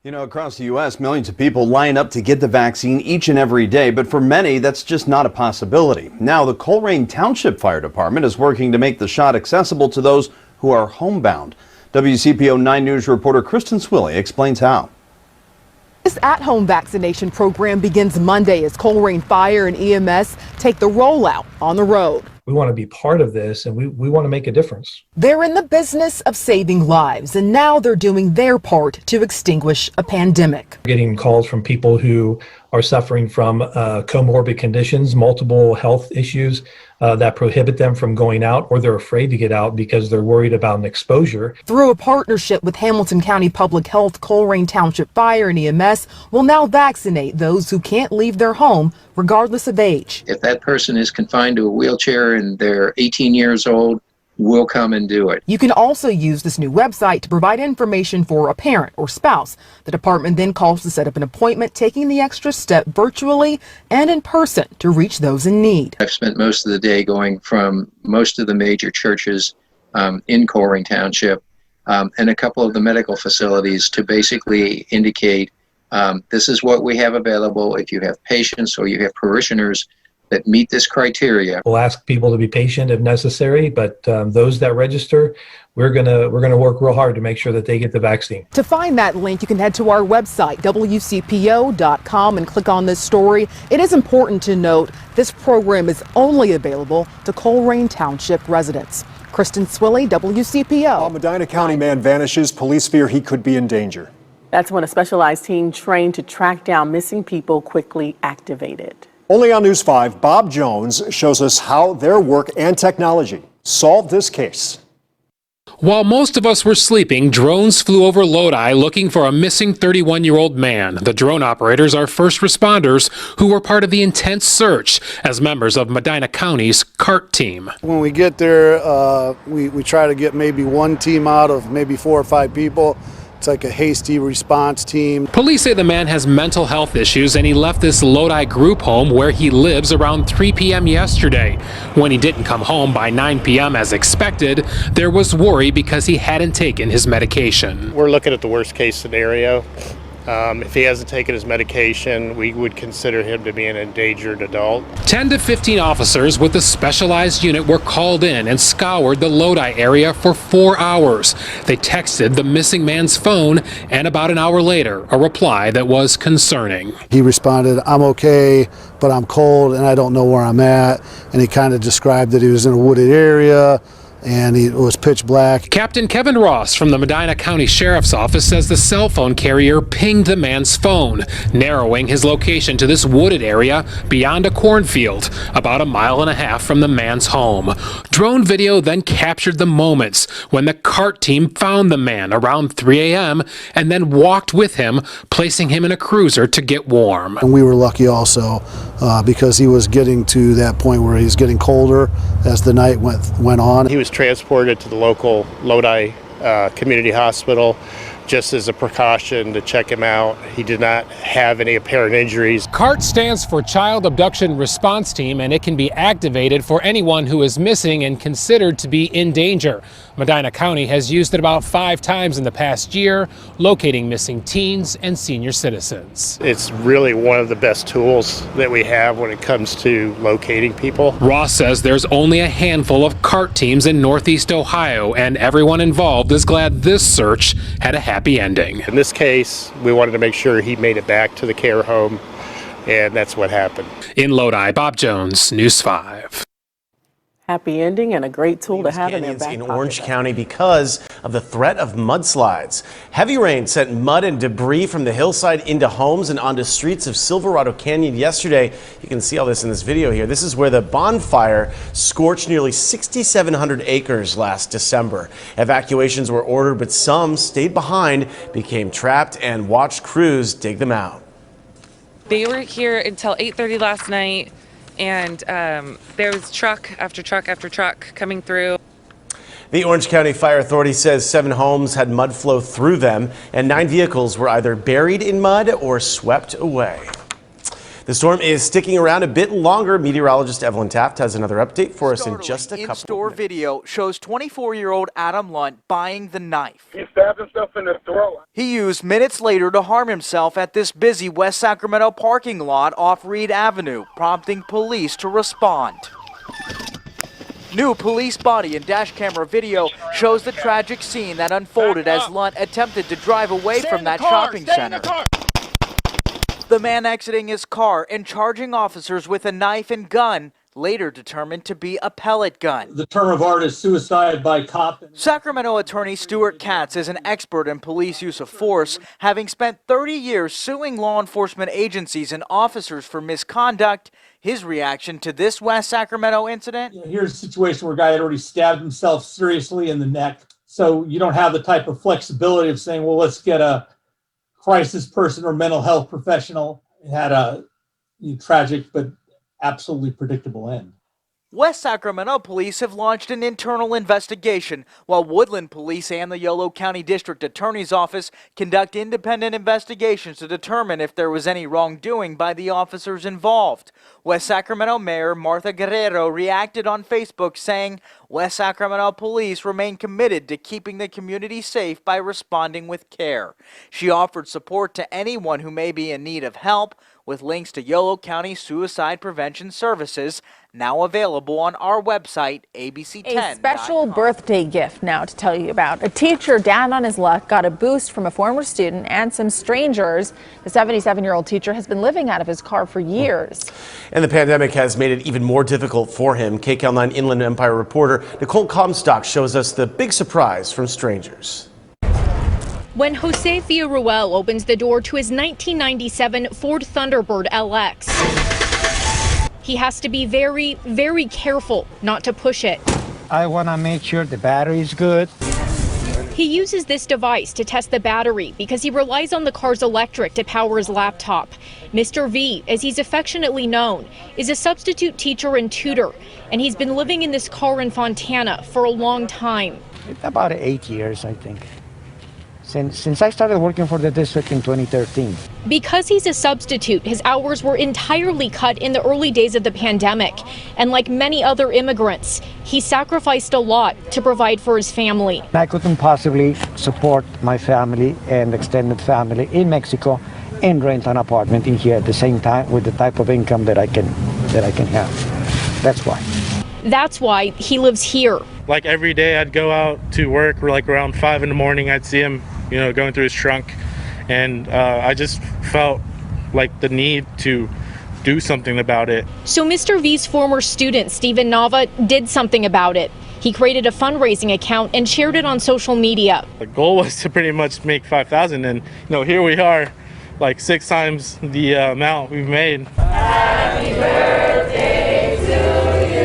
You know, across the U.S., millions of people line up to get the vaccine each and every day, but for many, that's just not a possibility. Now, the Colerain Township Fire Department is working to make the shot accessible to those who are homebound. WCPO 9 News reporter Kristen Swilley explains how. This at-home vaccination program begins Monday as Colerain Fire and EMS take the rollout on the road. We want to be part of this, and we want to make a difference. They're in the business of saving lives, and now they're doing their part to extinguish a pandemic. Getting calls from people who are suffering from comorbid conditions, multiple health issues that prohibit them from going out, or they're afraid to get out because they're worried about an exposure. Through a partnership with Hamilton County Public Health, Colerain Township Fire and EMS will now vaccinate those who can't leave their home regardless of age. If that person is confined to a wheelchair and they're 18 years old, we'll come and do it. You can also use this new website to provide information for a parent or spouse. The department then calls to set up an appointment, taking the extra step virtually and in person to reach those in need. I've spent most of the day going from most of the major churches in Colerain Township and a couple of the medical facilities to basically indicate this is what we have available. If you have patients or you have parishioners that meet this criteria. We'll ask people to be patient if necessary, but those that register, we're gonna work real hard to make sure that they get the vaccine. To find that link, you can head to our website, WCPO.com, and click on this story. It is important to note this program is only available to Colerain Township residents. Kristen Swilley, WCPO. While Medina County man vanishes, police fear he could be in danger. That's when a specialized team trained to track down missing people quickly activated. Only on News 5, Bob Jones shows us how their work and technology solved this case. While most of us were sleeping, drones flew over Lodi looking for a missing 31-year-old man. The drone operators are first responders who were part of the intense search as members of Medina County's CART team. When we get there, we try to get maybe one team out of maybe 4 or 5 people. It's like a hasty response team. Police say the man has mental health issues and he left this Lodi group home where he lives around 3 p.m. yesterday. When he didn't come home by 9 p.m. as expected, there was worry because he hadn't taken his medication. We're looking at the worst case scenario. If he hasn't taken his medication, we would consider him to be an endangered adult. 10 to 15 officers with a specialized unit were called in and scoured the Lodi area for 4 hours. They texted the missing man's phone, and about an hour later, a reply that was concerning. He responded, "I'm okay, but I'm cold and I don't know where I'm at." And he kind of described that he was in a wooded area and it was pitch black. Captain Kevin Ross from the Medina County Sheriff's Office says the cell phone carrier pinged the man's phone, narrowing his location to this wooded area beyond a cornfield, about 1.5 miles from the man's home. Drone video then captured the moments when the CART team found the man around 3 a.m. and then walked with him, placing him in a cruiser to get warm. And we were lucky also because he was getting to that point where he's getting colder as the night went on. He was transported to the local Lodi Community Hospital just as a precaution to check him out. He did not have any apparent injuries. CART stands for Child Abduction Response Team, and it can be activated for anyone who is missing and considered to be in danger. Medina County has used it about 5 times in the past year, locating missing teens and senior citizens. It's really one of the best tools that we have when it comes to locating people. Ross says there's only a handful of CART teams in Northeast Ohio, and everyone involved is glad this search had a happy ending. In this case, we wanted to make sure he made it back to the care home, and that's what happened. In Lodi, Bob Jones, News 5. Happy ending and a great tool to have in their back in pocket. Orange County because of the threat of mudslides. Heavy rain sent mud and debris from the hillside into homes and onto streets of Silverado Canyon yesterday. You can see all this in this video here. This is where the bonfire scorched nearly 6,700 acres last December. Evacuations were ordered, but some stayed behind, became trapped, and watched crews dig them out. They were here until 8:30 last night. And there was truck after truck after truck coming through. The Orange County Fire Authority says 7 homes had mud flow through them, and 9 vehicles were either buried in mud or swept away. The storm is sticking around a bit longer. Meteorologist Evelyn Taft has another update for us in just a couple in-store of minutes. video shows 24-year-old Adam Lunt buying the knife. He stabbed himself in the throat. He used minutes later to harm himself at this busy West Sacramento parking lot off Reed Avenue, prompting police to respond. New police body and dash camera video shows the tragic scene that unfolded as Lunt attempted to drive away from that shopping center. The man exiting his car and charging officers with a knife and gun, later determined to be a pellet gun. The term of art is suicide by cop. Sacramento attorney Stuart Katz is an expert in police use of force, having spent 30 years suing law enforcement agencies and officers for misconduct. His reaction to this West Sacramento incident? Here's a situation where a guy had already stabbed himself seriously in the neck. So you don't have the type of flexibility of saying, well, let's get a crisis person or mental health professional. It had a tragic but absolutely predictable end. West Sacramento police have launched an internal investigation, while Woodland Police and the Yolo County District Attorney's Office conduct independent investigations to determine if there was any wrongdoing by the officers involved. West Sacramento Mayor Martha Guerrero reacted on Facebook saying, West Sacramento police remain committed to keeping the community safe by responding with care. She offered support to anyone who may be in need of help, with links to Yolo County Suicide Prevention Services, now available on our website, abc10.com. A special birthday gift now to tell you about. A teacher down on his luck got a boost from a former student and some strangers. The 77-year-old teacher has been living out of his car for years. And the pandemic has made it even more difficult for him. KCAL 9 Inland Empire reporter Nicole Comstock shows us the big surprise from strangers. When Jose Villarruel opens the door to his 1997 Ford Thunderbird LX, he has to be very, very careful not to push it. I want to make sure the battery is good. He uses this device to test the battery because he relies on the car's electric to power his laptop. Mr. V, as he's affectionately known, is a substitute teacher and tutor, and he's been living in this car in Fontana for a long time. About 8 years, I think. Since I started working for the district in 2013. Because he's a substitute, his hours were entirely cut in the early days of the pandemic. And like many other immigrants, he sacrificed a lot to provide for his family. I couldn't possibly support my family and extended family in Mexico and rent an apartment in here at the same time with the type of income that I can have. That's why. That's why he lives here. Like every day I'd go out to work, like around 5 in the morning, I'd see him, going through his trunk. And I just felt like the need to do something about it. So Mr. V's former student, Steven Nava, did something about it. He created a fundraising account and shared it on social media. The goal was to pretty much make $5,000, and here we are, like 6 times the amount we've made. Happy birthday to you.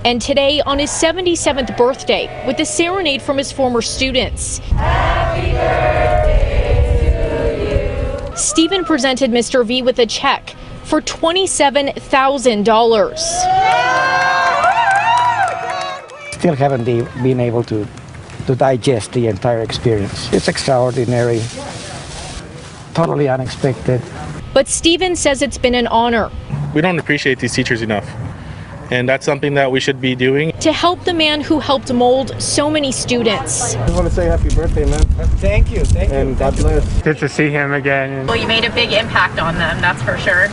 And today, on his 77th birthday, with a serenade from his former students. Happy birthday to you. Stephen presented Mr. V with a check for $27,000. Still haven't been able to digest the entire experience. It's extraordinary, totally unexpected. But Stephen says it's been an honor. We don't appreciate these teachers enough, and that's something that we should be doing. To help the man who helped mold so many students. I want to say happy birthday, man. Thank you. And God bless. Good to see him again. Well, you made a big impact on them, that's for sure.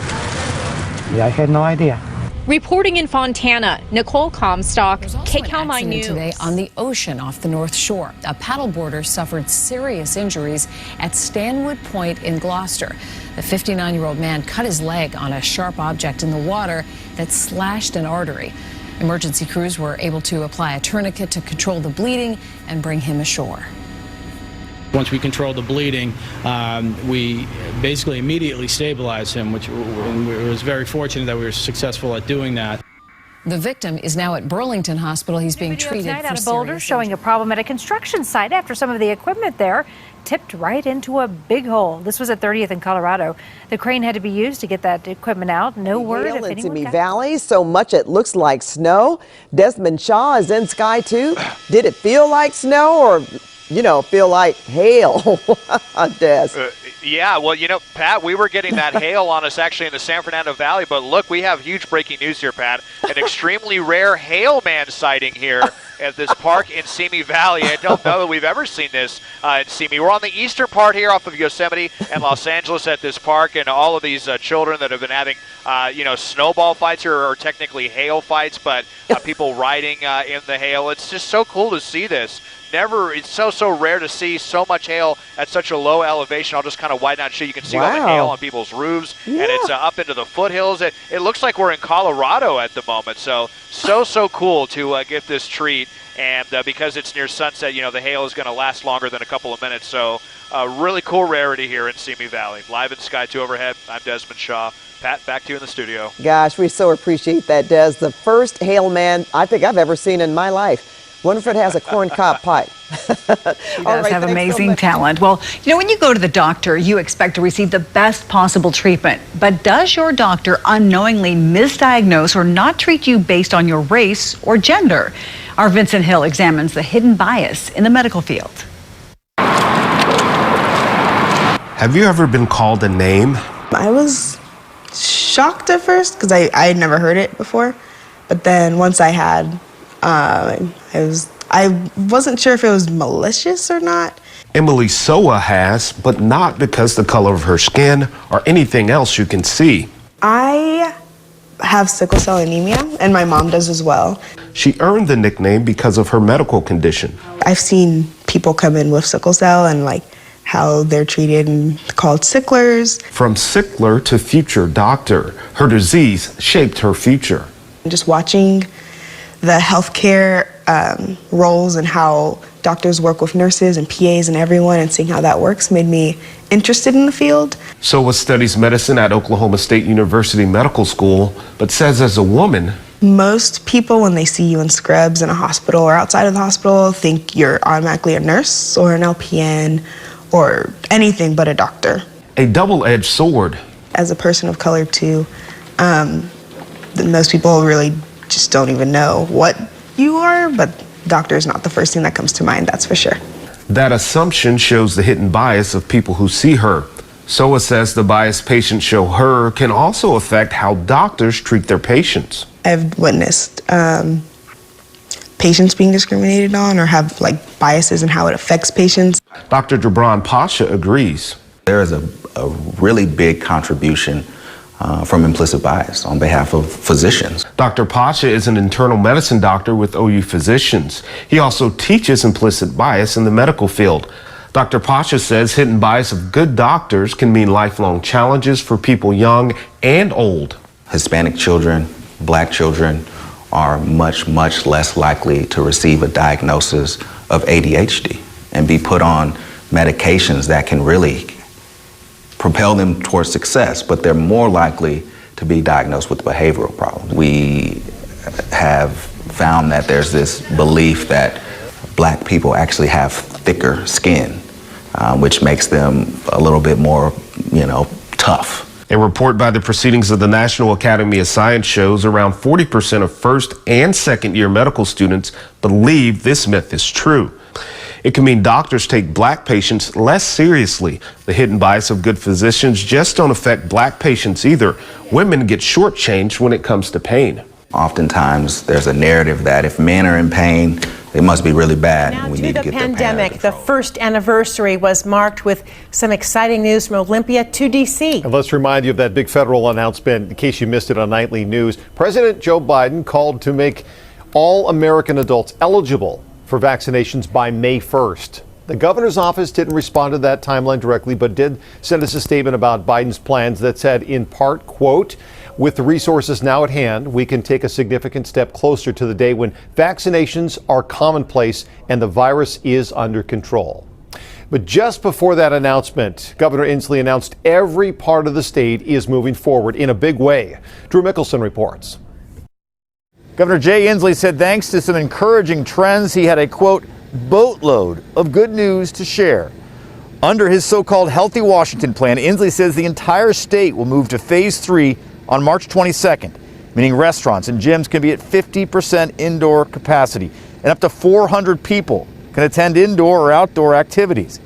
Yeah, I had no idea. Reporting in Fontana, Nicole Comstock, KCAL 9 News. Today on the ocean off the North Shore. A paddleboarder suffered serious injuries at Stanwood Point in Gloucester. The 59-year-old man cut his leg on a sharp object in the water that slashed an artery. Emergency crews were able to apply a tourniquet to control the bleeding and bring him ashore. Once we controlled the bleeding, we basically immediately stabilized him, which was very fortunate that we were successful at doing that. The victim is now at Burlington Hospital. He's being treated tonight for out of Boulder serious showing a problem at a construction site after some of the equipment there tipped right into a big hole. This was at 30th in Colorado. The crane had to be used to get that equipment out. No word if anyone Simi Valley, so much it looks like snow. Desmond Shaw is in Sky 2. Did it feel like snow or, feel like hail? Des. Yeah, well, you know, Pat, we were getting that hail on us actually in the San Fernando Valley, but look, we have huge breaking news here, Pat. An extremely rare hail man sighting here at this park in Simi Valley. I don't know that we've ever seen this in Simi. We're on the eastern part here off of Yosemite and Los Angeles at this park, and all of these children that have been having, snowball fights here, or technically hail fights, but people riding in the hail. It's just so cool to see this. It's so rare to see so much hail at such a low elevation. I'll just kind of widen out so you can see all the hail on people's roofs, and it's up into the foothills. It looks like we're in Colorado at the moment. So cool to get this treat, and because it's near sunset, the hail is going to last longer than a couple of minutes. So really cool rarity here in Simi Valley. Live in Sky 2 overhead, I'm Desmond Shaw. Pat, back to you in the studio. Gosh, we so appreciate that, Des. The first hail man I think I've ever seen in my life. Wonder if it has a corn cob pipe. She does have amazing talent. Well, when you go to the doctor, you expect to receive the best possible treatment. But does your doctor unknowingly misdiagnose or not treat you based on your race or gender? Our Vincent Hill examines the hidden bias in the medical field. Have you ever been called a name? I was shocked at first because I had never heard it before. But then once I had, I wasn't sure if it was malicious or not. Emily Soa has, but not because the color of her skin or anything else you can see. I have sickle cell anemia, and my mom does as well. She earned the nickname because of her medical condition. I've seen people come in with sickle cell and how they're treated and called sicklers. From sickler to future doctor, her disease shaped her future. Just watching the healthcare roles and how doctors work with nurses and PAs and everyone, and seeing how that works made me interested in the field. Soa studies medicine at Oklahoma State University Medical School, but says as a woman, most people, when they see you in scrubs in a hospital or outside of the hospital, think you're automatically a nurse or an LPN or anything but a doctor. A double-edged sword. As a person of color too, most people really just don't even know what you are, but doctor is not the first thing that comes to mind, that's for sure. That assumption shows the hidden bias of people who see her. Soa says the bias patients show her can also affect how doctors treat their patients. I've witnessed patients being discriminated on or have biases in how it affects patients. Dr. Jabran Pasha agrees. There is a really big contribution from implicit bias on behalf of physicians. Dr. Pasha is an internal medicine doctor with OU Physicians. He also teaches implicit bias in the medical field. Dr. Pasha says hidden bias of good doctors can mean lifelong challenges for people young and old. Hispanic children, black children are much less likely to receive a diagnosis of ADHD and be put on medications that can really propel them towards success, but they're more likely to be diagnosed with behavioral problems. We have found that there's this belief that black people actually have thicker skin, which makes them a little bit more, tough. A report by the Proceedings of the National Academy of Science shows around 40% of first and second year medical students believe this myth is true. It can mean doctors take black patients less seriously. The hidden bias of good physicians just don't affect black patients either. Women get shortchanged when it comes to pain. Oftentimes there's a narrative that if men are in pain, they must be really bad. Now, and we to need the to get pandemic, the first anniversary was marked with some exciting news from Olympia to D.C. And let's remind you of that big federal announcement in case you missed it on Nightly News. President Joe Biden called to make all American adults eligible for vaccinations by May 1st. The governor's office didn't respond to that timeline directly, but did send us a statement about Biden's plans that said, in part, quote, "With the resources now at hand, we can take a significant step closer to the day when vaccinations are commonplace and the virus is under control." But just before that announcement, Governor Inslee announced every part of the state is moving forward in a big way. Drew Mickelson reports. Governor Jay Inslee said thanks to some encouraging trends, he had a, quote, boatload of good news to share. Under his so-called Healthy Washington plan, Inslee says the entire state will move to phase 3 on March 22nd, meaning restaurants and gyms can be at 50% indoor capacity and up to 400 people can attend indoor or outdoor activities.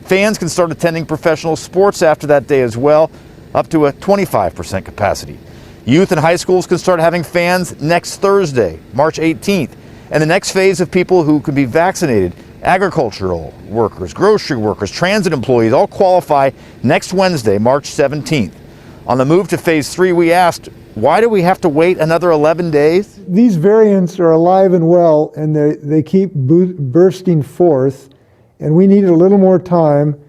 Fans can start attending professional sports after that day as well, up to a 25% capacity. Youth and high schools can start having fans next Thursday, March 18th. And the next phase of people who can be vaccinated, agricultural workers, grocery workers, transit employees, all qualify next Wednesday, March 17th. On the move to phase 3, we asked, why do we have to wait another 11 days? These variants are alive and well, and they keep bursting forth, and we need a little more time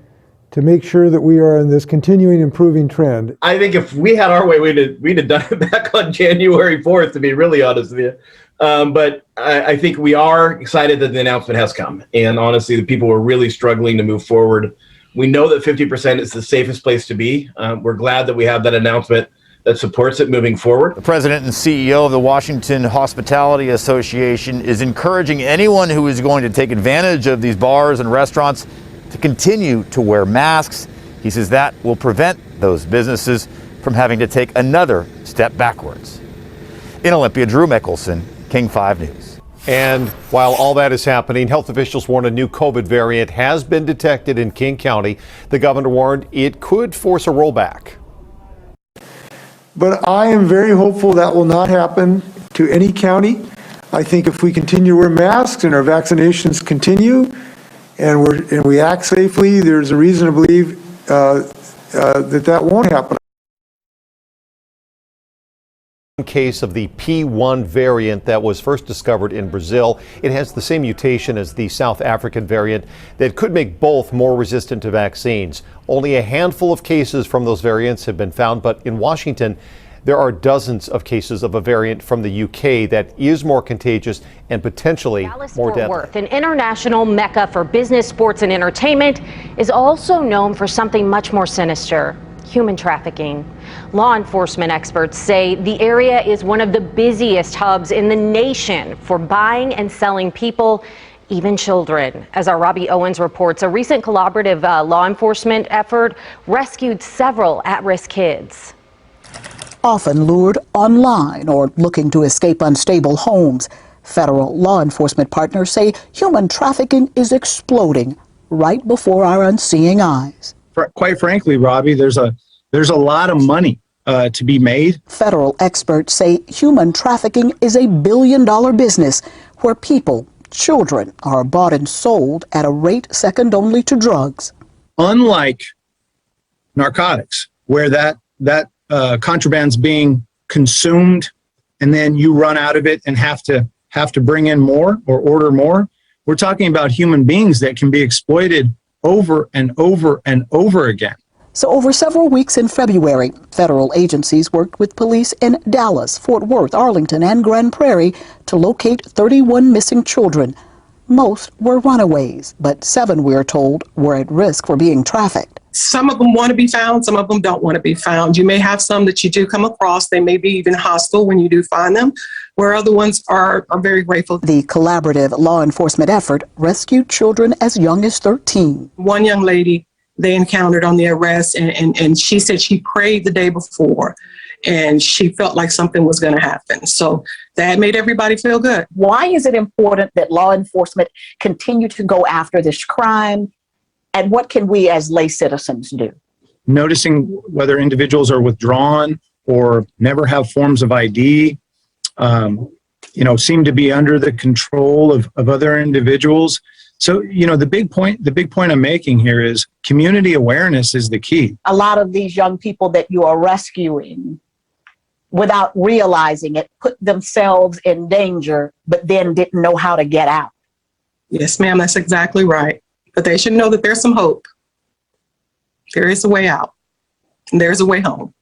to make sure that we are in this continuing improving trend. I think if we had our way, we'd have done it back on January 4th, to be really honest with you. But I think we are excited that the announcement has come. And honestly, the people were really struggling to move forward. We know that 50% is the safest place to be. We're glad that we have that announcement that supports it moving forward. The president and CEO of the Washington Hospitality Association is encouraging anyone who is going to take advantage of these bars and restaurants to continue to wear masks. He says that will prevent those businesses from having to take another step backwards. In Olympia, Drew Mickelson, King 5 News. And while all that is happening, health officials warn a new COVID variant has been detected in King County. The governor warned it could force a rollback. But I am very hopeful that will not happen to any county. I think if we continue to wear masks and our vaccinations continue and we act safely, there's a reason to believe that won't happen. Case of the P1 variant that was first discovered in Brazil. It has the same mutation as the South African variant that could make both more resistant to vaccines. Only a handful of cases from those variants have been found, but in Washington, there are dozens of cases of a variant from the UK that is more contagious and potentially more deadly. Dallas-Fort Worth, an international mecca for business, sports, and entertainment, is also known for something much more sinister: human trafficking. Law enforcement experts say the area is one of the busiest hubs in the nation for buying and selling people, even children. As our Robbie Owens reports, a recent collaborative law enforcement effort rescued several at-risk kids. Often lured online or looking to escape unstable homes, federal law enforcement partners say human trafficking is exploding right before our unseeing eyes. Quite frankly, Robbie, there's a lot of money to be made. Federal experts say human trafficking is a billion-dollar business where people, children, are bought and sold at a rate second only to drugs. Unlike narcotics, where that contraband's being consumed and then you run out of it and have to bring in more or order more, we're talking about human beings that can be exploited over and over and over again. So over several weeks in February, federal agencies worked with police in Dallas, Fort Worth, Arlington, and Grand Prairie to locate 31 missing children. Most were runaways, but 7, we're told, were at risk for being trafficked. Some of them want to be found, some of them don't want to be found. You may have some that you do come across. They may be even hostile when you do find them, where other ones are very grateful. The collaborative law enforcement effort rescued children as young as 13. One young lady they encountered on the arrest, and she said she prayed the day before, and she felt like something was going to happen. So that made everybody feel good. Why is it important that law enforcement continue to go after this crime? And what can we as lay citizens do? Noticing whether individuals are withdrawn or never have forms of ID, seem to be under the control of other individuals. So, the big point I'm making here is community awareness is the key. A lot of these young people that you are rescuing, without realizing it, put themselves in danger, but then didn't know how to get out. Yes, ma'am, that's exactly right. But they should know that there's some hope. There is a way out, and there's a way home.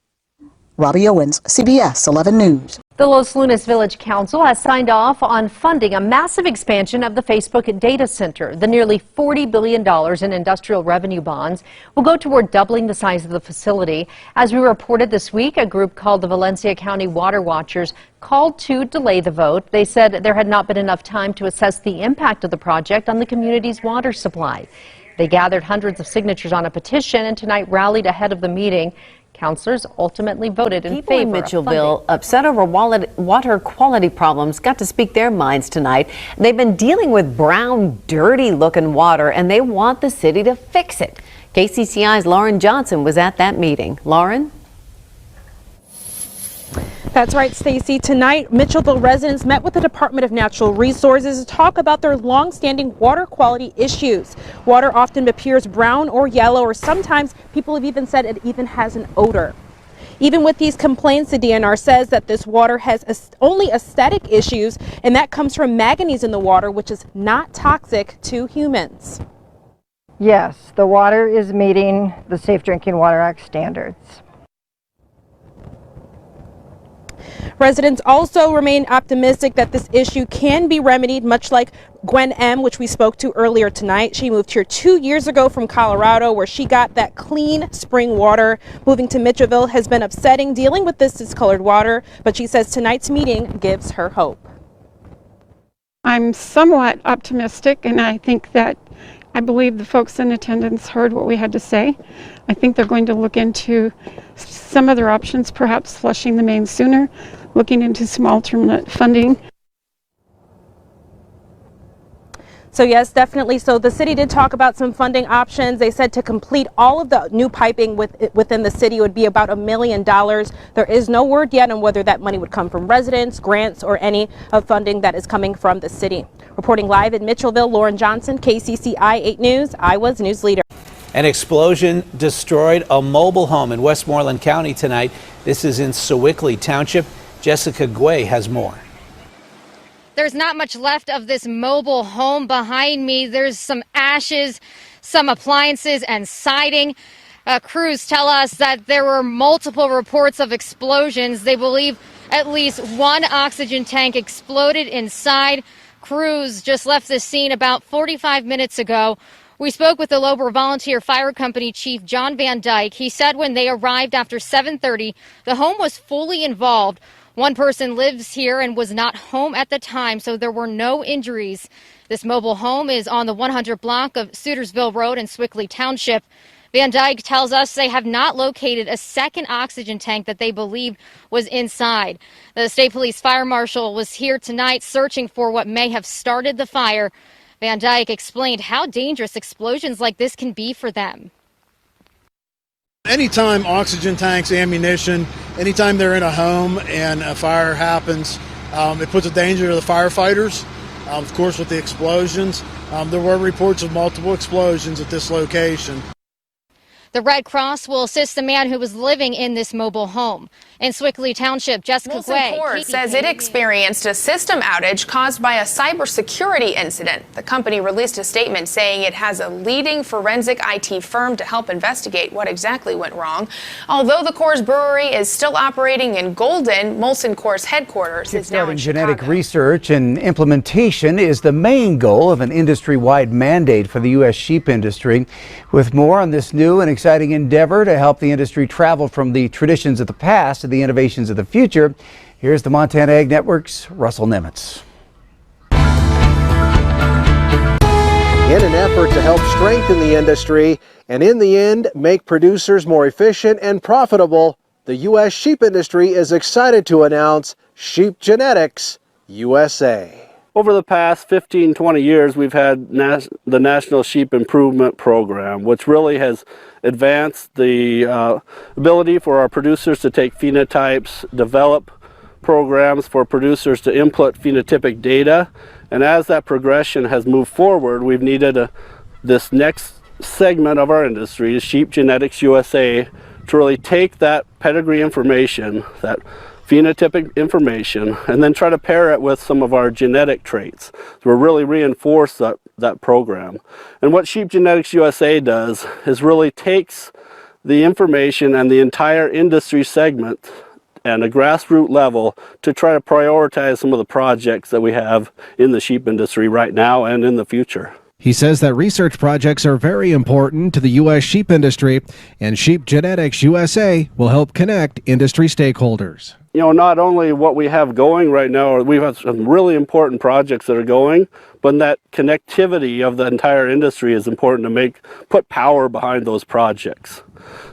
Robbie Owens, CBS 11 News. The Los Lunas Village Council has signed off on funding a massive expansion of the Facebook data center. The nearly $40 billion in industrial revenue bonds will go toward doubling the size of the facility. As we reported this week, a group called the Valencia County Water Watchers called to delay the vote. They said there had not been enough time to assess the impact of the project on the community's water supply. They gathered hundreds of signatures on a petition and tonight rallied ahead of the meeting. Councilors ultimately voted in People favor in of Mitchellville, funding. upset over water quality problems, got to speak their minds tonight. They've been dealing with brown, dirty-looking water, and they want the city to fix it. KCCI's Lauren Johnson was at that meeting. Lauren? That's right, Stacy. Tonight, Mitchellville residents met with the Department of Natural Resources to talk about their long-standing water quality issues. Water often appears brown or yellow, or sometimes people have even said it even has an odor. Even with these complaints, the DNR says that this water has only aesthetic issues, and that comes from manganese in the water, which is not toxic to humans. Yes, the water is meeting the Safe Drinking Water Act standards. Residents also remain optimistic that this issue can be remedied, much like Gwen M., which we spoke to earlier tonight. She moved here 2 years ago from Colorado, where she got that clean spring water. Moving to Mitchellville has been upsetting dealing with this discolored water, but she says tonight's meeting gives her hope. I'm somewhat optimistic, and I believe the folks in attendance heard what we had to say. I think they're going to look into some other options, perhaps flushing the main sooner, looking into some alternate funding. So yes, definitely. So the city did talk about some funding options. They said to complete all of the new piping within the city would be about $1 million. There is no word yet on whether that money would come from residents, grants, or any of funding that is coming from the city. Reporting live in Mitchellville, Lauren Johnson, KCCI 8 News, Iowa's news leader. An explosion destroyed a mobile home in Westmoreland County tonight. This is in 𝐶𝐂 Township. Jessica Guay has more. There's not much left of this mobile home behind me. There's some ashes, some appliances, and siding. Crews tell us that there were multiple reports of explosions. They believe at least one oxygen tank exploded inside. Crews just left the scene about 45 minutes ago. We spoke with the Lober Volunteer Fire Company Chief John Van Dyke. He said when they arrived after 7:30, the home was fully involved. One person lives here and was not home at the time, so there were no injuries. This mobile home is on the 100 block of Sutersville Road in 𝐶𝐂 Township. Van Dyke tells us they have not located a second oxygen tank that they believed was inside. The state police fire marshal was here tonight searching for what may have started the fire. Van Dyke explained how dangerous explosions like this can be for them. Anytime oxygen tanks, ammunition, anytime they're in a home and a fire happens, it puts a danger to the firefighters. Of course, with the explosions, there were reports of multiple explosions at this location. The Red Cross will assist the man who was living in this mobile home. In 𝐶𝐂 Township, Jessica Guay. Molson Coors says it experienced a system outage caused by a cybersecurity incident. The company released a statement saying it has a leading forensic IT firm to help investigate what exactly went wrong. Although the Coors Brewery is still operating in Golden, Molson Coors headquarters is now in Chicago. Genetic research and implementation is the main goal of an industry-wide mandate for the U.S. sheep industry. With more on this new and exciting endeavor to help the industry travel from the traditions of the past to the innovations of the future, here's the Montana Ag Network's Russell Nemitz. In an effort to help strengthen the industry and in the end make producers more efficient and profitable, the U.S. sheep industry is excited to announce Sheep Genetics USA. Over the past 15-20 years, we've had the National Sheep Improvement Program, which really has advanced the ability for our producers to take phenotypes, develop programs for producers to input phenotypic data. And as that progression has moved forward, we've needed this next segment of our industry, Sheep Genetics USA, to really take that pedigree information, that phenotypic information, and then try to pair it with some of our genetic traits. So we're really reinforce that program. And what Sheep Genetics USA does is really takes the information and the entire industry segment and a grassroots level to try to prioritize some of the projects that we have in the sheep industry right now and in the future. He says that research projects are very important to the U.S. sheep industry, and Sheep Genetics USA will help connect industry stakeholders. you know, not only what we have going right now, we've had some really important projects that are going, but that connectivity of the entire industry is important to put power behind those projects.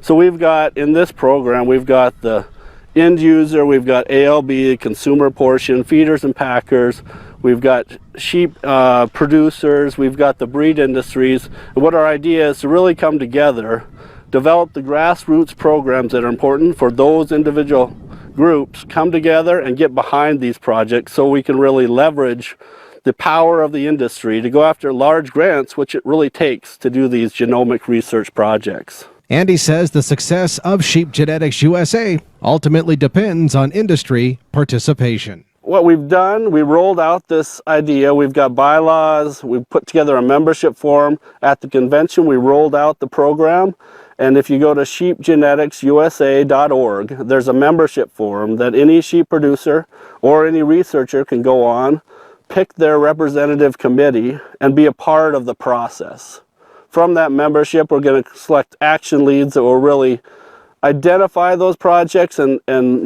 So we've got, in this program, we've got the end user, we've got ALB, consumer portion, feeders and packers, we've got sheep producers, we've got the breed industries. And what our idea is to really come together, develop the grassroots programs that are important for those individual groups, come together and get behind these projects so we can really leverage the power of the industry to go after large grants, which it really takes to do these genomic research projects. Andy says the success of Sheep Genetics USA ultimately depends on industry participation. What we've done, we rolled out this idea. We've got bylaws. We've put together a membership form. At the convention, we rolled out the program. And if you go to sheepgeneticsusa.org, there's a membership form that any sheep producer or any researcher can go on, pick their representative committee, and be a part of the process. From that membership, we're going to select action leads that will really identify those projects and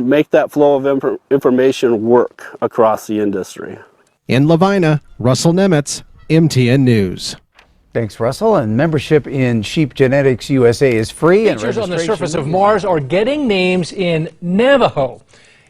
make that flow of information work across the industry. In Lavina, Russell Nemitz, MTN News. Thanks, Russell. And membership in Sheep Genetics USA is free. Features on the surface of Mars are getting names in Navajo.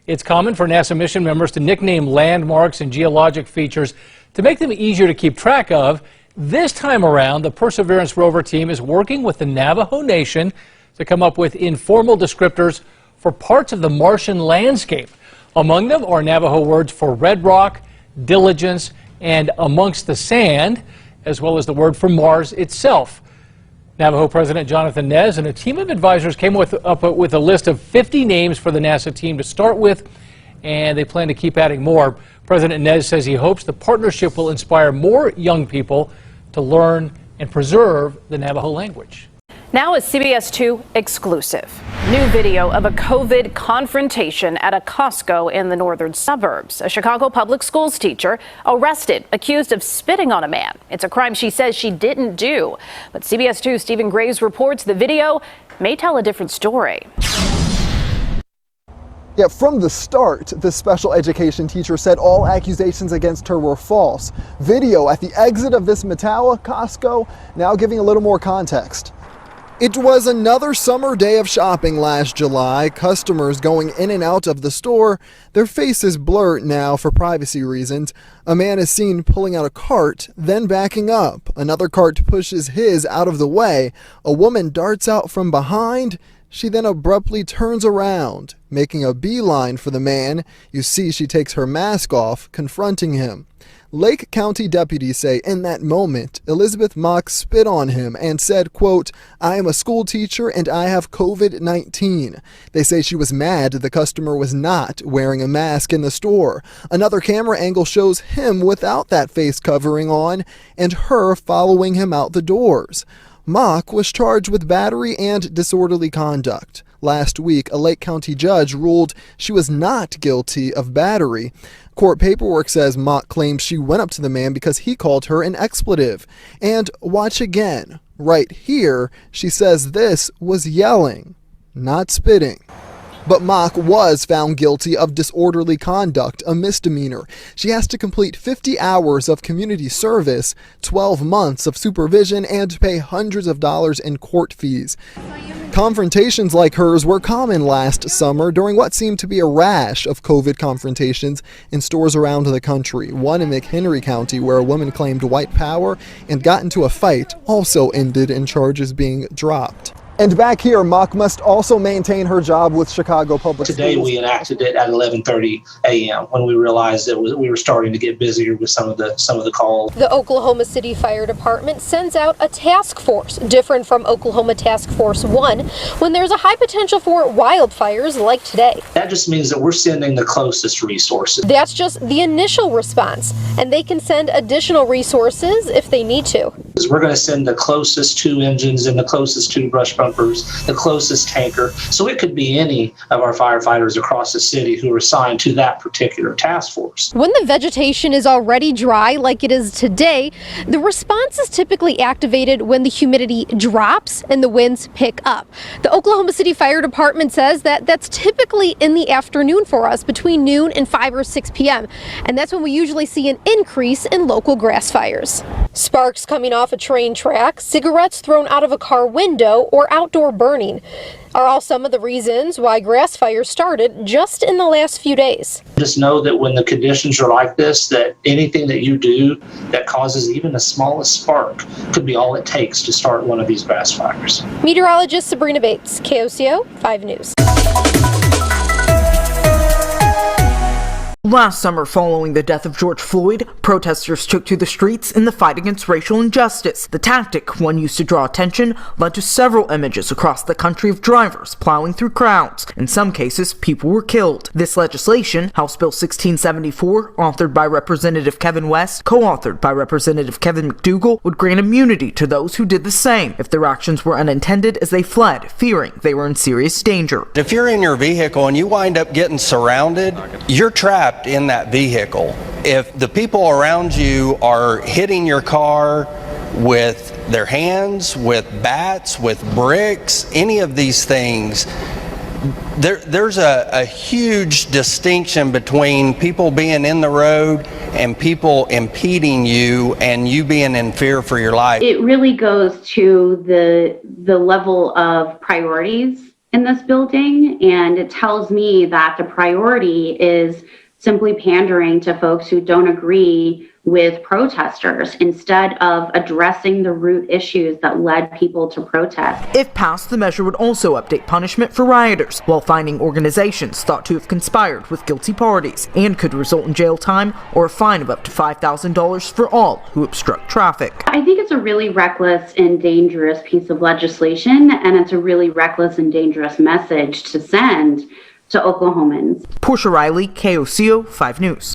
It's common for NASA mission members to nickname landmarks and geologic features to make them easier to keep track of. This time around, the Perseverance rover team is working with the Navajo Nation to come up with informal descriptors for parts of the Martian landscape. Among them are Navajo words for red rock, diligence, and amongst the sand, as well as the word for Mars itself. Navajo President Jonathan Nez and a team of advisors came up with a list of 50 names for the NASA team to start with, and they plan to keep adding more. President Nez says he hopes the partnership will inspire more young people to learn and preserve the Navajo language. Now a CBS 2 exclusive. New video of a COVID confrontation at a Costco in the northern suburbs. A Chicago public schools teacher arrested, accused of spitting on a man. It's a crime she says she didn't do. But CBS 2's Stephen Graves reports the video may tell a different story. Yeah, from the start, the special education teacher said all accusations against her were false. Video at the exit of this Mettawa Costco now giving a little more context. It was another summer day of shopping last July. Customers going in and out of the store, their faces blurred now for privacy reasons. A man is seen pulling out a cart, then backing up. Another cart pushes his out of the way. A woman darts out from behind. She then abruptly turns around, making a beeline for the man. You see she takes her mask off, confronting him. Lake County deputies say in that moment, Elizabeth Mock spit on him and said, quote, "I am a school teacher and I have COVID-19. They say she was mad the customer was not wearing a mask in the store. Another camera angle shows him without that face covering on and her following him out the doors. Mock was charged with battery and disorderly conduct. Last week, a Lake County judge ruled she was not guilty of battery. Court paperwork says Mock claims she went up to the man because he called her an expletive. And watch again. Right here, she says this was yelling, not spitting. But Mock was found guilty of disorderly conduct, a misdemeanor. She has to complete 50 hours of community service, 12 months of supervision, and pay hundreds of dollars in court fees. Confrontations like hers were common last summer during what seemed to be a rash of COVID confrontations in stores around the country. One in McHenry County, where a woman claimed white power and got into a fight, also ended in charges being dropped. And back here, Mock must also maintain her job with Chicago Public Schools. Today we enacted it at 11:30 a.m. when we realized that we were starting to get busier with some of the calls. The Oklahoma City Fire Department sends out a task force, different from Oklahoma Task Force 1, when there's a high potential for wildfires like today. That just means that we're sending the closest resources. That's just the initial response, and they can send additional resources if they need to. We're going to send the closest 2 engines and the closest 2 brush bumpers, the closest tanker. So it could be any of our firefighters across the city who are assigned to that particular task force. When the vegetation is already dry, like it is today, the response is typically activated when the humidity drops and the winds pick up. The Oklahoma City Fire Department says that that's typically in the afternoon for us, between noon and 5 or 6 p.m. And that's when we usually see an increase in local grass fires. Sparks coming off a train track, cigarettes thrown out of a car window, or outdoor burning are all some of the reasons why grass fires started just in the last few days. Just know that when the conditions are like this, that anything that you do that causes even the smallest spark could be all it takes to start one of these grass fires. Meteorologist Sabrina Bates, 𝐘𝐎𝐍 5 News. Last summer, following the death of George Floyd, protesters took to the streets in the fight against racial injustice. The tactic, one used to draw attention, led to several images across the country of drivers plowing through crowds. In some cases, people were killed. This legislation, House Bill 1674, authored by Representative Kevin West, co-authored by Representative Kevin McDougal, would grant immunity to those who did the same if their actions were unintended as they fled, fearing they were in serious danger. If you're in your vehicle and you wind up getting surrounded, you're trapped in that vehicle. If the people around you are hitting your car with their hands, with bats, with bricks, any of these things, there's a huge distinction between people being in the road and people impeding you and you being in fear for your life. It really goes to the level of priorities in this building, and it tells me that the priority is simply pandering to folks who don't agree with protesters instead of addressing the root issues that led people to protest. If passed, the measure would also update punishment for rioters while fining organizations thought to have conspired with guilty parties, and could result in jail time or a fine of up to $5,000 for all who obstruct traffic. I think it's a really reckless and dangerous piece of legislation, and it's a really reckless and dangerous message to send to Oklahomans. Portia Riley, 𝐘𝐎𝐍 5 News.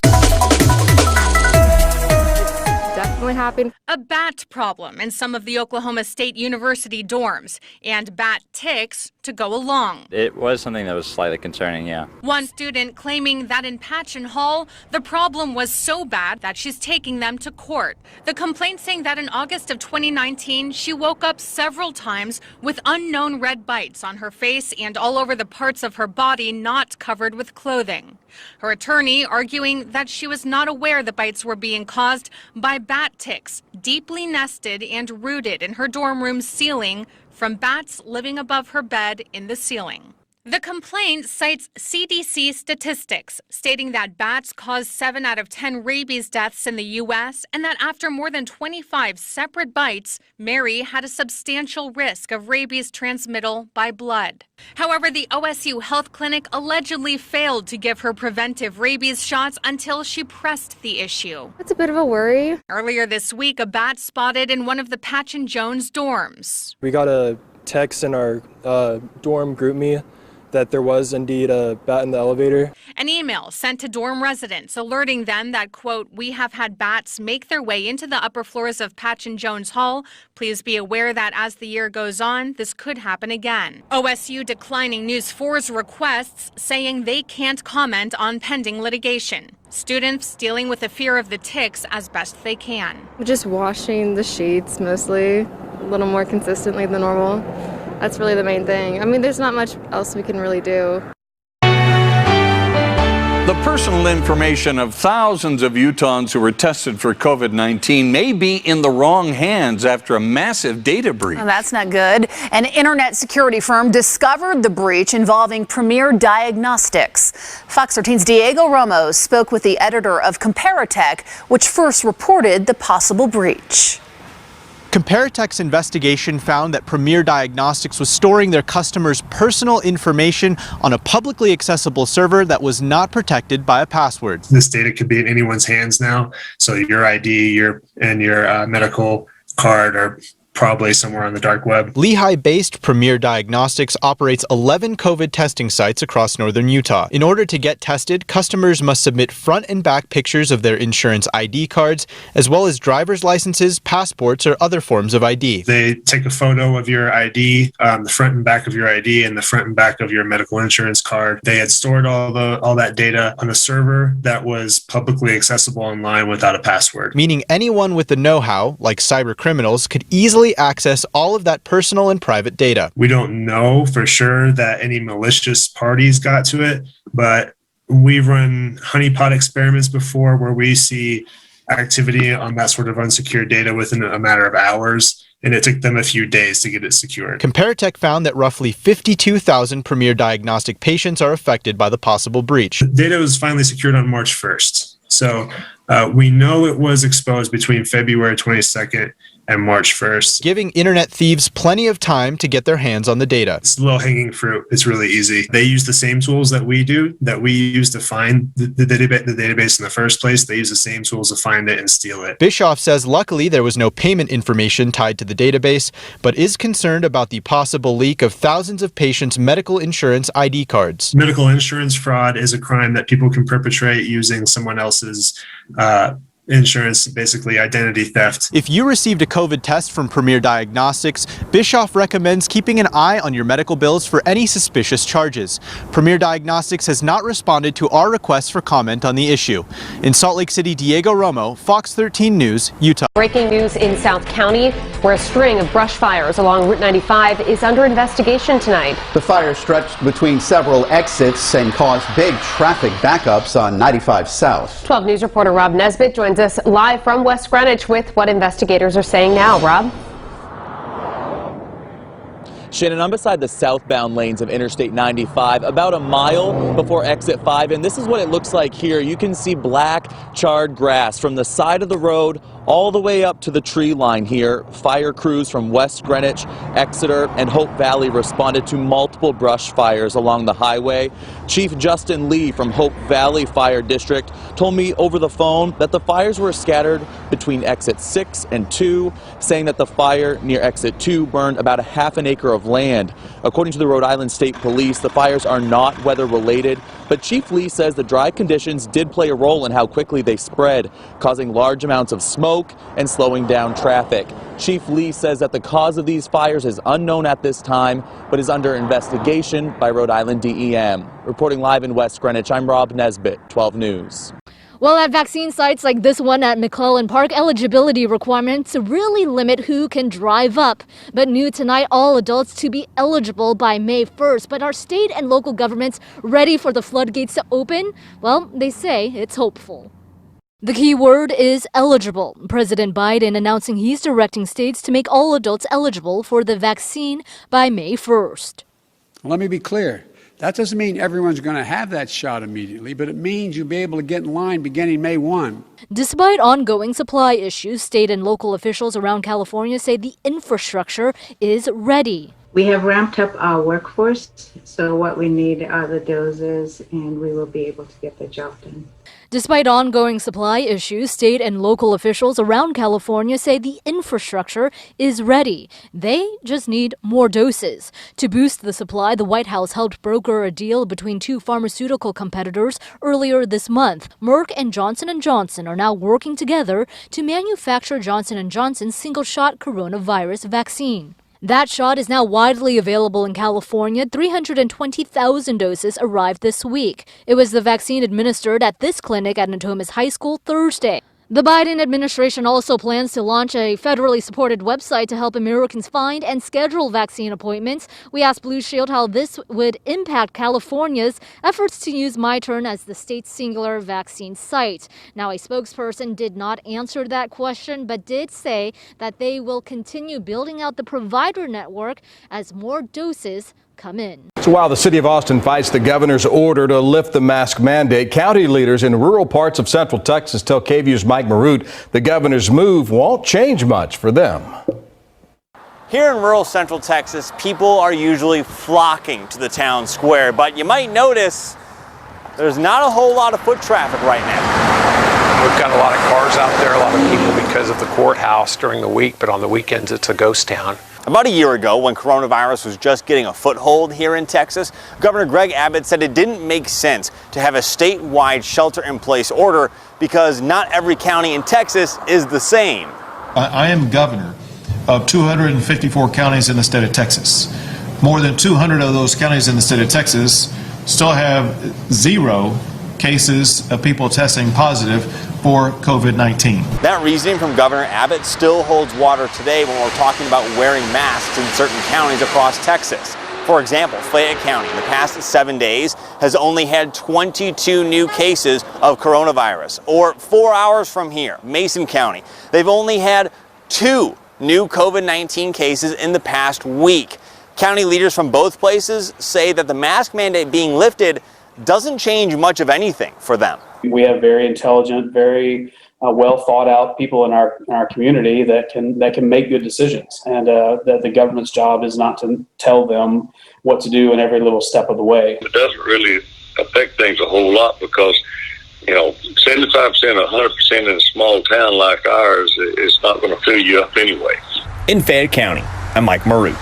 Definitely happened. A bat problem in some of the Oklahoma State University dorms, and bat ticks to go along. It was something that was slightly concerning, yeah. One student claiming that in Patchen Hall, the problem was so bad that she's taking them to court. The complaint saying that in August of 2019, she woke up several times with unknown red bites on her face and all over the parts of her body not covered with clothing. Her attorney arguing that she was not aware the bites were being caused by bat ticks, deeply nested and rooted in her dorm room's ceiling from bats living above her bed in the ceiling. The complaint cites CDC statistics, stating that bats cause 7 out of 10 rabies deaths in the U.S., and that after more than 25 separate bites, Mary had a substantial risk of rabies transmittal by blood. However, the OSU Health Clinic allegedly failed to give her preventive rabies shots until she pressed the issue. That's a bit of a worry. Earlier this week, a bat spotted in one of the Patchen Jones dorms. We got a text in our dorm group me that there was indeed a bat in the elevator. An email sent to dorm residents alerting them that, quote, "We have had bats make their way into the upper floors of Patchen Jones Hall. Please be aware that as the year goes on, this could happen again." OSU declining News 4's requests, saying they can't comment on pending litigation. Students dealing with the fear of the ticks as best they can. Just washing the sheets mostly, a little more consistently than normal. That's really the main thing. I mean, there's not much else we can really do. The personal information of thousands of Utahns who were tested for COVID-19 may be in the wrong hands after a massive data breach. Well, that's not good. An internet security firm discovered the breach involving Premier Diagnostics. Fox 13's Diego Ramos spoke with the editor of Comparitech, which first reported the possible breach. Comparitech's investigation found that Premier Diagnostics was storing their customers' personal information on a publicly accessible server that was not protected by a password. This data could be in anyone's hands now, so your ID, your medical card are probably somewhere on the dark web. Lehigh-based Premier Diagnostics operates 11 COVID testing sites across northern Utah. In order to get tested, customers must submit front and back pictures of their insurance ID cards, as well as driver's licenses, passports, or other forms of ID. They take a photo of your ID, the front and back of your ID, and the front and back of your medical insurance card. They had stored all that data on a server that was publicly accessible online without a password. Meaning anyone with the know-how, like cyber criminals, could easily access all of that personal and private data. We don't know for sure that any malicious parties got to it, but we've run honeypot experiments before where we see activity on that sort of unsecured data within a matter of hours, and it took them a few days to get it secured. Comparitech found that roughly 52,000 Premier Diagnostic patients are affected by the possible breach. The data was finally secured on March 1st. So we know it was exposed between February 22nd and March 1st. Giving internet thieves plenty of time to get their hands on the data. It's low-hanging fruit. It's really easy. They use the same tools that we do, that we use to find the database in the first place. They use the same tools to find it and steal it. 𝐉𝐄𝐻 says luckily there was no payment information tied to the database, but is concerned about the possible leak of thousands of patients' medical insurance ID cards. Medical insurance fraud is a crime that people can perpetrate using someone else's insurance, basically identity theft. If you received a COVID test from Premier Diagnostics, 𝐉𝐄𝐻 recommends keeping an eye on your medical bills for any suspicious charges. Premier Diagnostics has not responded to our requests for comment on the issue. In Salt Lake City, Diego Romo, Fox 13 News, Utah. Breaking news in South County, where a string of brush fires along Route 95 is under investigation tonight. The fire stretched between several exits and caused big traffic backups on 95 South. 12 News reporter Rob Nesbitt joins us live from West Greenwich with what investigators are saying now. Rob? Shannon, I'm beside the southbound lanes of Interstate 95, about a mile before exit 5, and this is what it looks like here. You can see black, charred grass from the side of the road all the way up to the tree line here. Fire crews from West Greenwich, Exeter, and Hope Valley responded to multiple brush fires along the highway. Chief Justin Lee from Hope Valley Fire District told me over the phone that the fires were scattered between exit 6 and 2, saying that the fire near exit 2 burned about a half an acre of land. According to the Rhode Island State Police, the fires are not weather related, but Chief Lee says the dry conditions did play a role in how quickly they spread, causing large amounts of smoke and slowing down traffic. Chief Lee says that the cause of these fires is unknown at this time, but is under investigation by Rhode Island DEM. Reporting live in West Greenwich, I'm Rob Nesbitt, 12 News. Well, at vaccine sites like this one at McClellan Park, eligibility requirements really limit who can drive up. But new tonight, all adults to be eligible by May 1st. But are state and local governments ready for the floodgates to open? Well, they say it's hopeful. The key word is eligible. President Biden announcing he's directing states to make all adults eligible for the vaccine by May 1st. Let me be clear. That doesn't mean everyone's going to have that shot immediately, but it means you'll be able to get in line beginning May 1. Despite ongoing supply issues, state and local officials around California say the infrastructure is ready. We have ramped up our workforce, so what we need are the doses, and we will be able to get the job done. Despite ongoing supply issues, state and local officials around California say the infrastructure is ready. They just need more doses. To boost the supply, the White House helped broker a deal between two pharmaceutical competitors earlier this month. Merck and Johnson & Johnson are now working together to manufacture Johnson & Johnson's single-shot coronavirus vaccine. That shot is now widely available in California. 320,000 doses arrived this week. It was the vaccine administered at this clinic at Natomas High School Thursday. The Biden administration also plans to launch a federally supported website to help Americans find and schedule vaccine appointments. We asked Blue Shield how this would impact California's efforts to use MyTurn as the state's singular vaccine site. Now, a spokesperson did not answer that question, but did say that they will continue building out the provider network as more doses come in. So while the city of Austin fights the governor's order to lift the mask mandate, county leaders in rural parts of Central Texas tell KVU's Mike Maroot the governor's move won't change much for them. Here in rural Central Texas, people are usually flocking to the town square, but you might notice there's not a whole lot of foot traffic right now. We've got a lot of cars out there, a lot of people because of the courthouse during the week, but on the weekends it's a ghost town. About a year ago, when coronavirus was just getting a foothold here in Texas, Governor Greg Abbott said it didn't make sense to have a statewide shelter-in-place order because not every county in Texas is the same. I am governor of 254 counties in the state of Texas. More than 200 of those counties in the state of Texas still have 0 cases of people testing positive for COVID-19. That reasoning from Governor Abbott still holds water today when we're talking about wearing masks in certain counties across Texas. For example, Fayette County in the past 7 days has only had 22 new cases of coronavirus. Or 4 hours from here, Mason County, they've only had 2 new COVID-19 cases in the past week. County leaders from both places say that the mask mandate being lifted doesn't change much of anything for them. We have very intelligent, very well thought out people in our community that can make good decisions, and that the government's job is not to tell them what to do in every little step of the way. It doesn't really affect things a whole lot because, 75% or 100% in a small town like ours, it's not going to fill you up anyway. In Fayette County, I'm Mike Marute.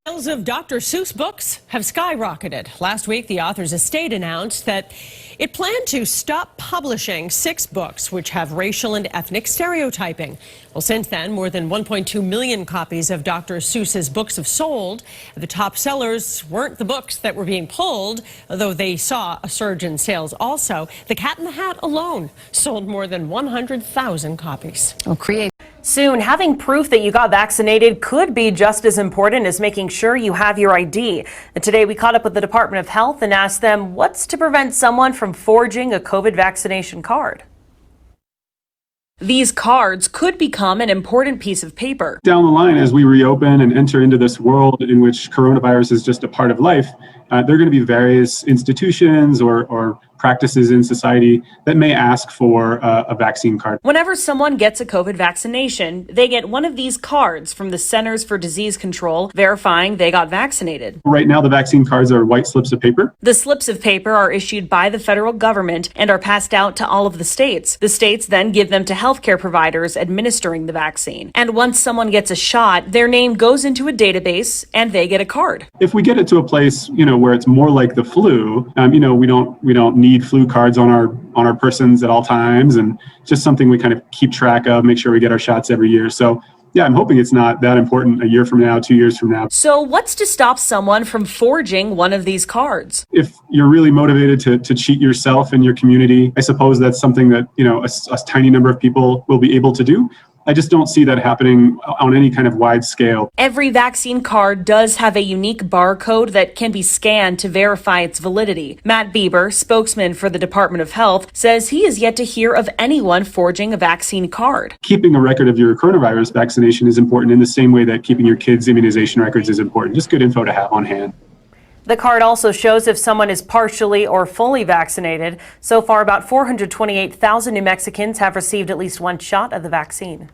Sales of Dr. Seuss books have skyrocketed. Last week, the author's estate announced that it planned to stop publishing 6 books which have racial and ethnic stereotyping. Well, since then, more than 1.2 million copies of Dr. Seuss's books have sold. The top sellers weren't the books that were being pulled, though they saw a surge in sales also. The Cat in the Hat alone sold more than 100,000 copies. Soon, having proof that you got vaccinated could be just as important as making sure you have your ID. And today, we caught up with the Department of Health and asked them what's to prevent someone from forging a COVID vaccination card. These cards could become an important piece of paper. Down the line, as we reopen and enter into this world in which coronavirus is just a part of life, there are going to be various institutions or practices in society that may ask for a vaccine card. Whenever someone gets a COVID vaccination, they get one of these cards from the Centers for Disease Control verifying they got vaccinated. Right now, the vaccine cards are white slips of paper. The slips of paper are issued by the federal government and are passed out to all of the states. The states then give them to healthcare providers administering the vaccine. And once someone gets a shot, their name goes into a database and they get a card. If we get it to a place, where it's more like the flu, we don't need flu cards on our persons at all times, and just something we kind of keep track of, make sure we get our shots every year. So yeah, I'm hoping it's not that important a year from now, 2 years from now. So what's to stop someone from forging one of these cards? If you're really motivated to cheat yourself and your community, I suppose that's something that, a tiny number of people will be able to do. I just don't see that happening on any kind of wide scale. Every vaccine card does have a unique barcode that can be scanned to verify its validity. Matt Bieber, spokesman for the Department of Health, says he is yet to hear of anyone forging a vaccine card. Keeping a record of your coronavirus vaccination is important in the same way that keeping your kids' immunization records is important. Just good info to have on hand. The card also shows if someone is partially or fully vaccinated. So far, about 428,000 New Mexicans have received at least one shot of the vaccine.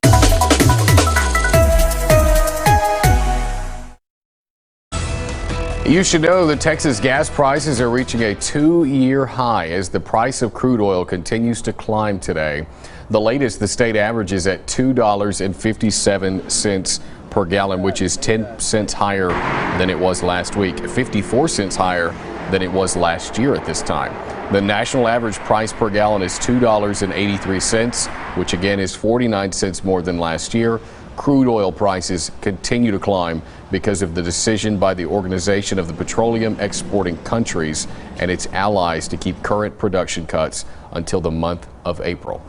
You should know that Texas gas prices are reaching a 2-year high as the price of crude oil continues to climb today. The latest, the state average is at $2.57 per gallon, which is 10 cents higher than it was last week, 54 cents higher than it was last year at this time. The national average price per gallon is $2.83, which again is 49 cents more than last year. Crude oil prices continue to climb because of the decision by the Organization of the Petroleum Exporting Countries and its allies to keep current production cuts until the month of April.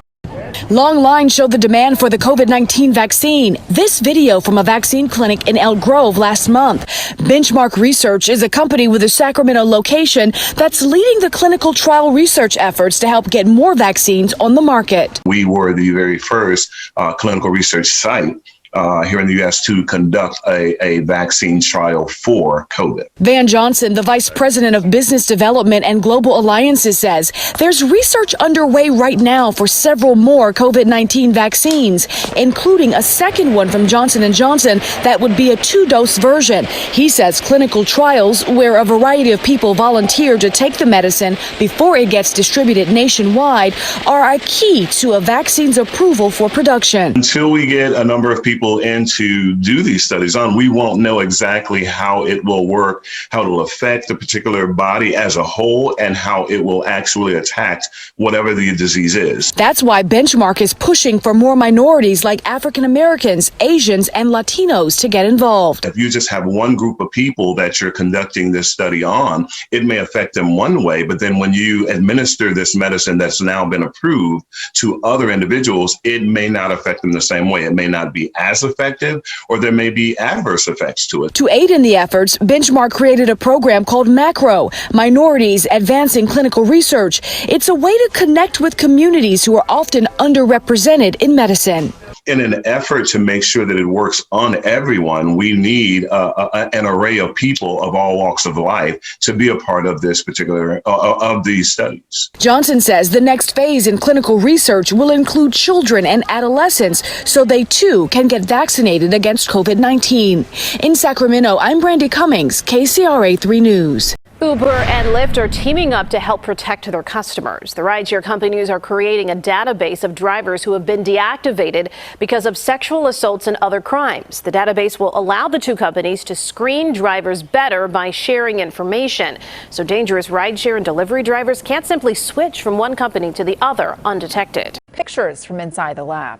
Long lines show the demand for the COVID-19 vaccine. This video from a vaccine clinic in Elk Grove last month. Benchmark Research is a company with a Sacramento location that's leading the clinical trial research efforts to help get more vaccines on the market. We were the very first clinical research site here in the U.S. to conduct a vaccine trial for COVID. Van Johnson, the Vice President of Business Development and Global Alliances, says there's research underway right now for several more COVID-19 vaccines, including a second one from Johnson & Johnson that would be a 2-dose version. He says clinical trials, where a variety of people volunteer to take the medicine before it gets distributed nationwide, are a key to a vaccine's approval for production. Until we get a number of people in to do these studies on, we won't know exactly how it will work, how it will affect the particular body as a whole, and how it will actually attack whatever the disease is. That's why Benchmark is pushing for more minorities like African Americans, Asians, and Latinos to get involved. If you just have one group of people that you're conducting this study on, it may affect them one way, but then when you administer this medicine that's now been approved to other individuals, it may not affect them the same way. It may not be as effective, or there may be adverse effects to it. To aid in the efforts, Benchmark created a program called MACRO, Minorities Advancing Clinical Research. It's a way to connect with communities who are often underrepresented in medicine. In an effort to make sure that it works on everyone, we need an array of people of all walks of life to be a part of this particular, of these studies. Johnson says the next phase in clinical research will include children and adolescents so they too can get vaccinated against COVID-19. In Sacramento, I'm Brandy Cummings, KCRA 3 News. Uber and Lyft are teaming up to help protect their customers. The rideshare companies are creating a database of drivers who have been deactivated because of sexual assaults and other crimes. The database will allow the two companies to screen drivers better by sharing information. So dangerous rideshare and delivery drivers can't simply switch from one company to the other undetected. Pictures from inside the lab.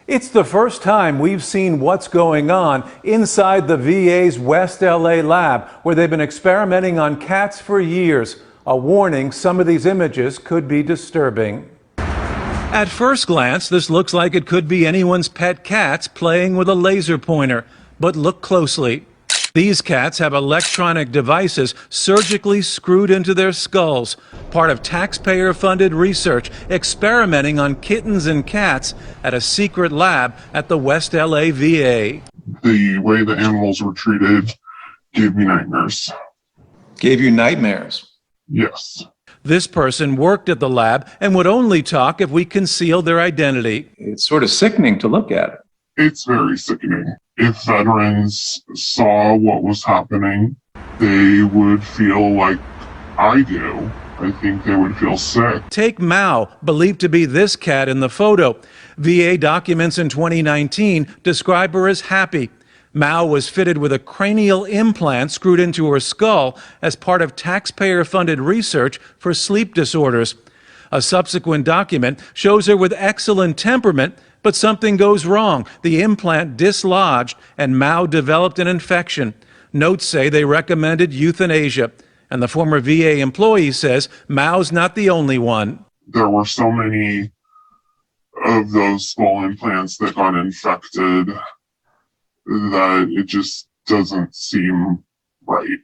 It's the first time we've seen what's going on inside the VA's West LA lab, where they've been experimenting on cats for years. A warning, some of these images could be disturbing. At first glance, this looks like it could be anyone's pet cats playing with a laser pointer. But look closely. These cats have electronic devices surgically screwed into their skulls, part of taxpayer-funded research experimenting on kittens and cats at a secret lab at the West LA VA. The way the animals were treated gave me nightmares. Gave you nightmares? Yes. This person worked at the lab and would only talk if we concealed their identity. It's sort of sickening to look at. It's very sickening. If veterans saw what was happening, they would feel like I do. I think they would feel sick. Take Mao, believed to be this cat in the photo. VA documents in 2019 describe her as happy. Mao was fitted with a cranial implant screwed into her skull as part of taxpayer-funded research for sleep disorders. A subsequent document shows her with excellent temperament, but something goes wrong. The implant dislodged and Mao developed an infection. Notes say they recommended euthanasia. And the former VA employee says Mao's not the only one. There were so many of those skull implants that got infected that it just doesn't seem right.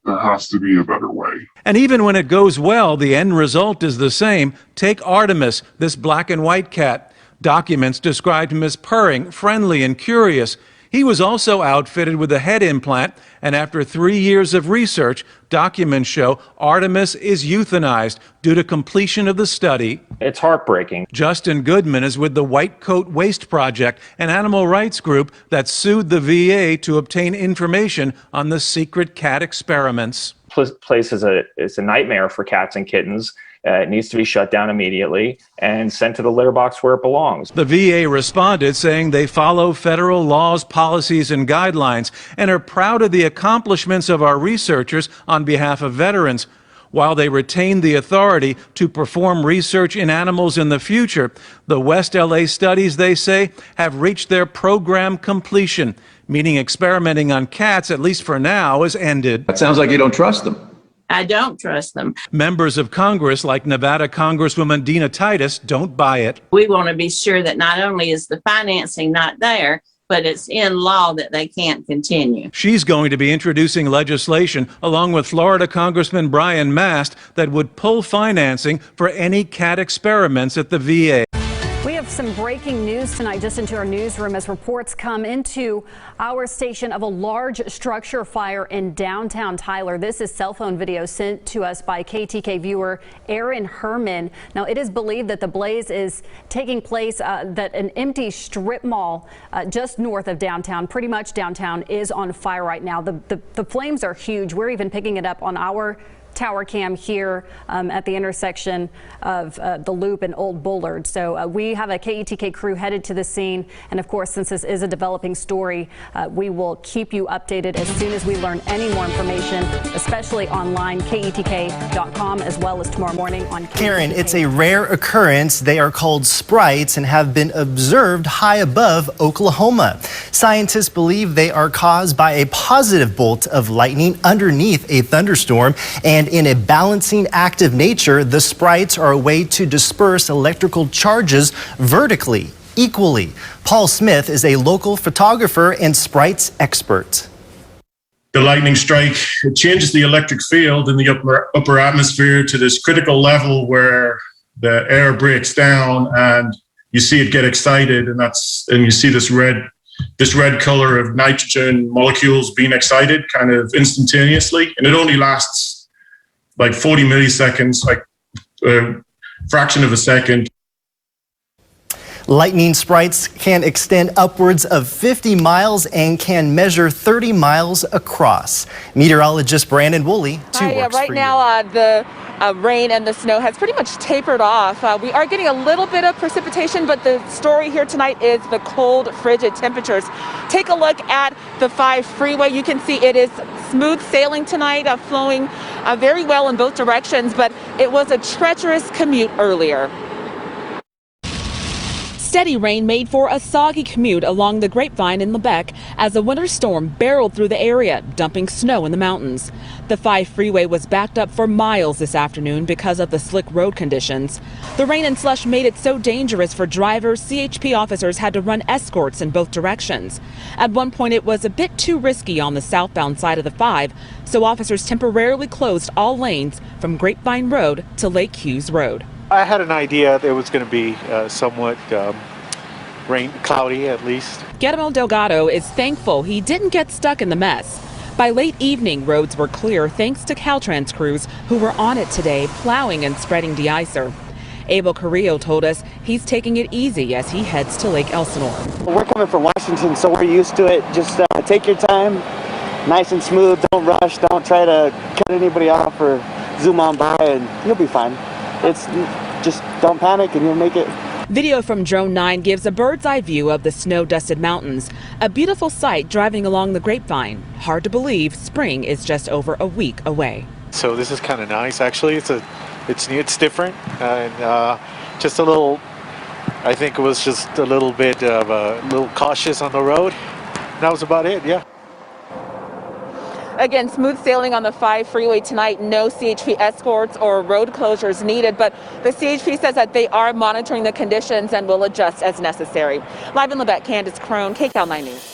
There has to be a better way. And even when it goes well, the end result is the same. Take Artemis, this black and white cat. Documents described him as purring, friendly, and curious. He was also outfitted with a head implant, and after 3 years of research, documents show Artemis is euthanized due to completion of the study. It's heartbreaking. Justin Goodman is with the White Coat Waste Project, an animal rights group that sued the VA to obtain information on the secret cat experiments. Place is a nightmare for cats and kittens. It needs to be shut down immediately and sent to the litter box where it belongs. The VA responded saying they follow federal laws, policies, and guidelines and are proud of the accomplishments of our researchers on behalf of veterans. While they retain the authority to perform research in animals in the future, the West LA studies, they say, have reached their program completion, meaning experimenting on cats, at least for now, is ended. That sounds like you don't trust them. I don't trust them. Members of Congress, like Nevada Congresswoman Dina Titus, don't buy it. We want to be sure that not only is the financing not there, but it's in law that they can't continue. She's going to be introducing legislation, along with Florida Congressman Brian Mast, that would pull financing for any cat experiments at the VA. We have some breaking news tonight just into our newsroom as reports come into our station of a large structure fire in downtown Tyler. This is cell phone video sent to us by KTK viewer Aaron Herman. Now, it is believed that the blaze is taking place that an empty strip mall just north of downtown, pretty much downtown, is on fire right now. The flames are huge. We're even picking it up on our tower cam here at the intersection of the Loop and Old Bullard. So we have a KETK crew headed to the scene. And of course, since this is a developing story, we will keep you updated as soon as we learn any more information, especially online, KETK.com, as well as tomorrow morning on KETK. Karen, it's a rare occurrence. They are called sprites and have been observed high above Oklahoma. Scientists believe they are caused by a positive bolt of lightning underneath a thunderstorm, and in a balancing act of nature, the sprites are a way to disperse electrical charges vertically, equally. Paul Smith is a local photographer and sprites expert. The lightning strike, it changes the electric field in the upper atmosphere to this critical level where the air breaks down and you see it get excited, and you see this red color of nitrogen molecules being excited kind of instantaneously, and it only lasts like 40 milliseconds, like a fraction of a second. Lightning sprites can extend upwards of 50 miles and can measure 30 miles across. Meteorologist Brandon Woolley, right now, the rain and the snow has pretty much tapered off. We are getting a little bit of precipitation, but the story here tonight is the cold, frigid temperatures. Take a look at the 5 freeway. You can see it is smooth sailing tonight, flowing very well in both directions, but it was a treacherous commute earlier. Steady rain made for a soggy commute along the Grapevine in Lebec as a winter storm barreled through the area, dumping snow in the mountains. The 5 freeway was backed up for miles this afternoon because of the slick road conditions. The rain and slush made it so dangerous for drivers, CHP officers had to run escorts in both directions. At one point, it was a bit too risky on the southbound side of the 5, so officers temporarily closed all lanes from Grapevine Road to Lake Hughes Road. I had an idea that it was going to be somewhat cloudy at least. Guillermo Delgado is thankful he didn't get stuck in the mess. By late evening, roads were clear thanks to Caltrans crews who were on it today, plowing and spreading de-icer. Abel Carrillo told us he's taking it easy as he heads to Lake Elsinore. We're coming from Washington, so we're used to it. Just take your time, nice and smooth. Don't rush. Don't try to cut anybody off or zoom on by, and you'll be fine. It's just don't panic and you'll make it. Video from Drone 9 gives a bird's eye view of the snow-dusted mountains. A beautiful sight driving along the Grapevine. Hard to believe spring is just over a week away. So this is kind of nice, actually. It's different, and just a little. I think it was just a little bit of a little cautious on the road. That was about it. Yeah. Again, smooth sailing on the 5 freeway tonight. No CHP escorts or road closures needed, but the CHP says that they are monitoring the conditions and will adjust as necessary. Live in Lebec, Candace Crone, KCAL 9 News.